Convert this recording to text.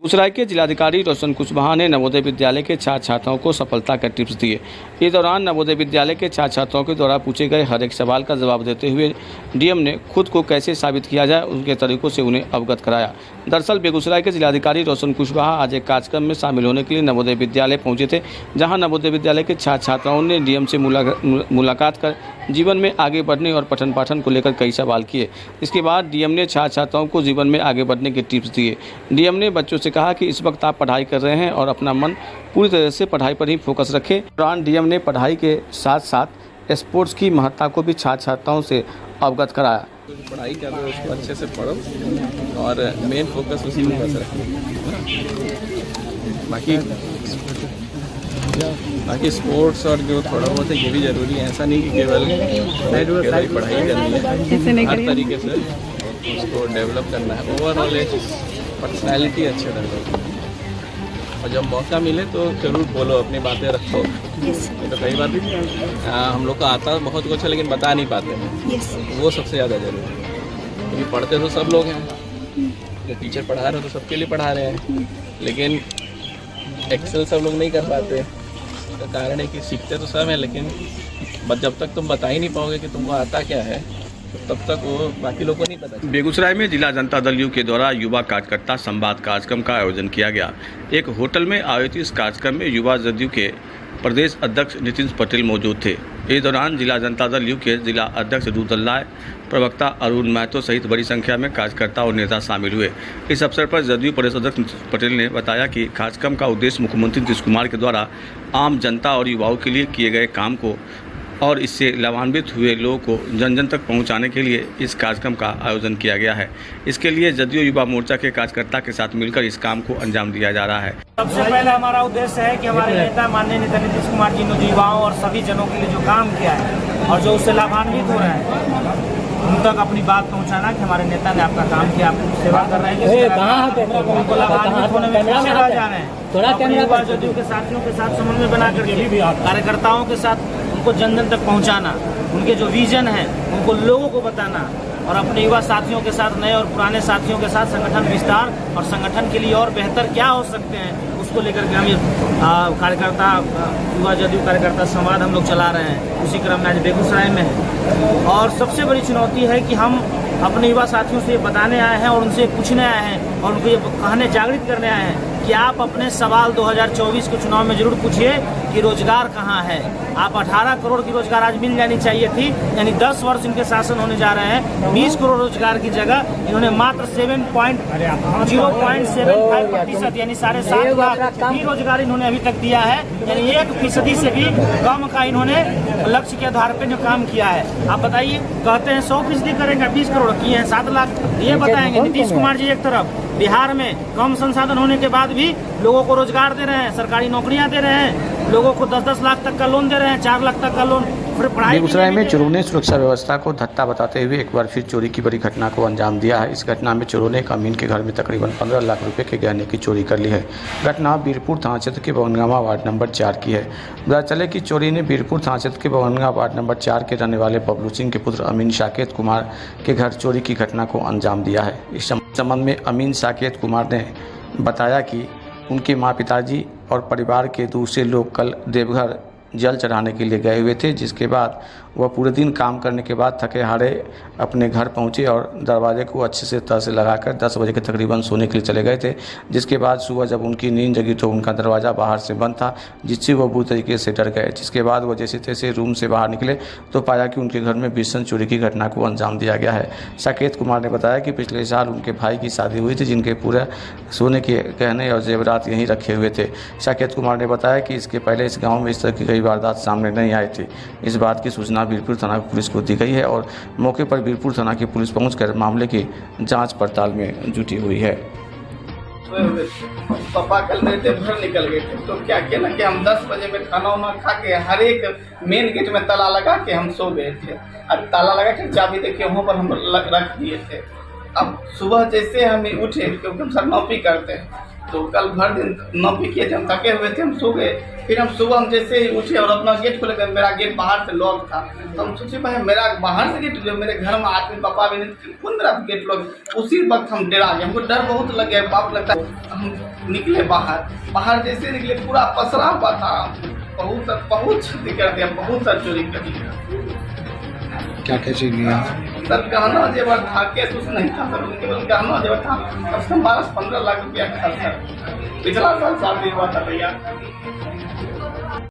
बेगूसराय के जिलाधिकारी रोशन कुशवाहा ने नवोदय विद्यालय के छात्र छात्राओं को सफलता के टिप्स दिए। इस दौरान नवोदय विद्यालय के छात्र छात्राओं के द्वारा पूछे गए हर एक सवाल का जवाब देते हुए डीएम ने खुद को कैसे साबित किया जाए उनके तरीकों से उन्हें अवगत कराया। दरअसल बेगूसराय के जिलाधिकारी रोशन कुशवाहा आज एक कार्यक्रम में शामिल होने के लिए नवोदय विद्यालय पहुंचे थे, जहां नवोदय विद्यालय के छात्र छात्राओं ने डीएम से मुलाकात कर जीवन में आगे बढ़ने और पठन पाठन को लेकर कई सवाल किए। इसके बाद डीएम ने छात्र छात्राओं को जीवन में आगे बढ़ने के टिप्स दिए। डीएम ने बच्चों से कहा कि इस वक्त आप पढ़ाई कर रहे हैं और अपना मन पूरी तरह से पढ़ाई पर ही फोकस रखें। दौरान डीएम ने पढ़ाई के साथ साथ स्पोर्ट्स की महत्ता को भी छात्र छात्राओं से अवगत कराया। पढ़ाई कर रहे हो उसको अच्छे से पढ़ो और मेन फोकस उसी में बस रखो। बाकी स्पोर्ट्स और जो थोड़ा बहुत है ये भी ज़रूरी है। ऐसा नहीं कि केवल पढ़ाई करनी है, हर तरीके से उसको डेवलप करना है। ओवरऑल एक पर्सनैलिटी अच्छे रखो और जब मौका मिले तो ज़रूर बोलो, अपनी बातें रखो। ये तो कई बार हम लोग को आता बहुत कुछ है लेकिन बता नहीं पाते हैं, वो सबसे ज़्यादा जरूरी है। क्योंकि पढ़ते तो सब लोग हैं, जो टीचर पढ़ा रहे हो तो सबके लिए पढ़ा रहे हैं, लेकिन एक्सेल सब लोग नहीं कर पाते। तो कारण है कि सीखते तो सब हैं, लेकिन जब तक तुम बता ही नहीं पाओगे कि तुमको आता क्या है तब तक वो बाकी लोगों को नहीं पता। बेगूसराय में जिला जनता दल यू के द्वारा युवा कार्यकर्ता संवाद कार्यक्रम का आयोजन किया गया। एक होटल में आयोजित इस कार्यक्रम में युवा जदयू के प्रदेश अध्यक्ष नितिन पटेल मौजूद थे। इस दौरान जिला जनता दल यू के जिला अध्यक्ष रुद्र राय, प्रवक्ता अरुण महतो सहित बड़ी संख्या में कार्यकर्ता और नेता शामिल हुए। इस अवसर पर जदयू प्रदेश अध्यक्ष नितिन पटेल ने बताया कि कार्यक्रम का उद्देश्य मुख्यमंत्री नीतीश कुमार के द्वारा आम जनता और युवाओं के लिए किए गए काम को और इससे लाभान्वित हुए लोगों को जन जन तक पहुंचाने के लिए इस कार्यक्रम का आयोजन किया गया है। इसके लिए जदयू युवा मोर्चा के कार्यकर्ता के साथ मिलकर इस काम को अंजाम दिया जा रहा है। सबसे पहले हमारा उद्देश्य है कि हमारे नेता माननीय नेता नीतीश कुमार जी ने जो युवाओं और सभी जनों के लिए जो काम किया है और जो उससे लाभान्वित हो रहे हैं उन तक अपनी बात पहुंचाना कि हमारे नेता ने अपना काम किया, आपकी सेवा कर रहे हैं, उनको लाभान्वित होने में पीछे रह जा रहे हैं। युवा जदयू के साथियों के साथ समन्वय बना करके कार्यकर्ताओं के साथ उनको जन जन तक पहुंचाना, उनके जो विजन है उनको लोगों को बताना और अपने युवा साथियों के साथ, नए और पुराने साथियों के साथ संगठन विस्तार और संगठन के लिए और बेहतर क्या हो सकते हैं उसको लेकर के हम ये कार्यकर्ता युवा जदयू कार्यकर्ता संवाद हम लोग चला रहे हैं। उसी क्रम में आज बेगूसराय में है और सबसे बड़ी चुनौती है कि हम अपने युवा साथियों से बताने आए हैं और उनसे पूछने आए हैं और उनको ये कहने जागृत करने आए हैं कि आप अपने सवाल 2024 के चुनाव में जरूर पूछिए कि रोजगार कहाँ है। आप 18 करोड़ की रोजगार आज मिल जानी चाहिए थी, यानी 10 वर्ष इनके शासन होने जा रहे हैं। 20 करोड़ रोजगार की जगह इन्होंने मात्र 0.75% यानी 7.5 लाख ही रोजगार इन्होंने अभी तक दिया है, यानी 1% से भी कम का इन्होंने लक्ष्य के आधार पर जो काम किया है। आप बताइए, कहते हैं 100% करेंगे, 20 करोड़ किए हैं, 7 लाख ये बताएंगे। नीतीश कुमार जी एक तरफ बिहार में कम संसाधन होने के बाद भी लोगों को रोजगार दे रहे हैं, सरकारी नौकरियां दे रहे हैं, लोगों को 10-10 लाख तक का लोन दे रहे हैं, 4 लाख तक का लोन। बेगूसराय में चोरों ने सुरक्षा व्यवस्था को धत्ता बताते हुए एक बार फिर चोरी की बड़ी घटना को अंजाम दिया है। इस घटना में चोरों ने एक अमीन के घर में तकरीबन 15 लाख रुपए के गहने की चोरी कर ली है। घटना बीरपुर थाना क्षेत्र के बवनगामा वार्ड नंबर 4 की है। पता चले कि चोरी ने बीरपुर थाना क्षेत्र के बवनगामा वार्ड नंबर 4 के रहने वाले बबलू सिंह के पुत्र अमीन साकेत कुमार के घर चोरी की घटना को अंजाम दिया है। इस संबंध में अमीन साकेत कुमार ने बताया कि उनके माँ पिताजी और परिवार के दूसरे लोग कल देवघर जल चढ़ाने के लिए गए हुए थे, जिसके बाद वह पूरे दिन काम करने के बाद थके हारे अपने घर पहुंचे और दरवाजे को अच्छे से तरह से लगाकर 10 बजे के तकरीबन सोने के लिए चले गए थे। जिसके बाद सुबह जब उनकी नींद जगी तो उनका दरवाज़ा बाहर से बंद था, जिससे वह बुरी तरीके से डर गए। जिसके बाद वह जैसे तैसे रूम से बाहर निकले तो पाया कि उनके घर में भीषण चोरी की घटना को अंजाम दिया गया है। साकेत कुमार ने बताया कि पिछले साल उनके भाई की शादी हुई थी, जिनके पूरा सोने के गहने और जेवरात यहीं रखे हुए थे। साकेत कुमार ने बताया कि इसके पहले इस गाँव में इस तरह की कई वारदात सामने नहीं आई थी। इस बात की सूचना बीरपुर थाना पुलिस को दी गई है और मौके पर बीरपुर थाना की पुलिस पहुंचकर मामले की जांच पड़ताल में जुटी हुई है। पापा कल मेरे देवघर निकल गए थे, तो क्या किया ना कि हम 10 बजे में खाना वाना खा के हर एक मेन गेट में ताला लगा के हम सो गए थे। अब ताला लगा के चाबी देके वहाँ पर हम रख दिए थे। अब सुबह जैसे हम उठे, क्योंकि हम सर नौकरी करते हैं, तो कल भर दिन न भी किए थे, हम थके हुए थे, हम सो गए। फिर हम सुबह हम जैसे ही उठे और अपना गेट खोले, मेरा गेट बाहर से लॉक था, तो हम सोचे भाई मेरा बाहर से गेट, जो मेरे घर में आदमी पापा भी नहीं, कौन मेरा गेट लॉक। उसी वक्त हम डरा गए, हमको डर बहुत लग गया, बाप लगता है। हम निकले बाहर जैसे निकले पूरा पसरा हुआ था, बहुत क्षति कर दिया, बहुत सा चोरी कर दिया। क्या क्या चीज लिया? सर गहना जेवर था, केस उस नहीं था सर, केवल गहना जेवर था। कम से कम 12 से 15 लाख रुपया था सर। पिछला साल शादी हुआ था भैया।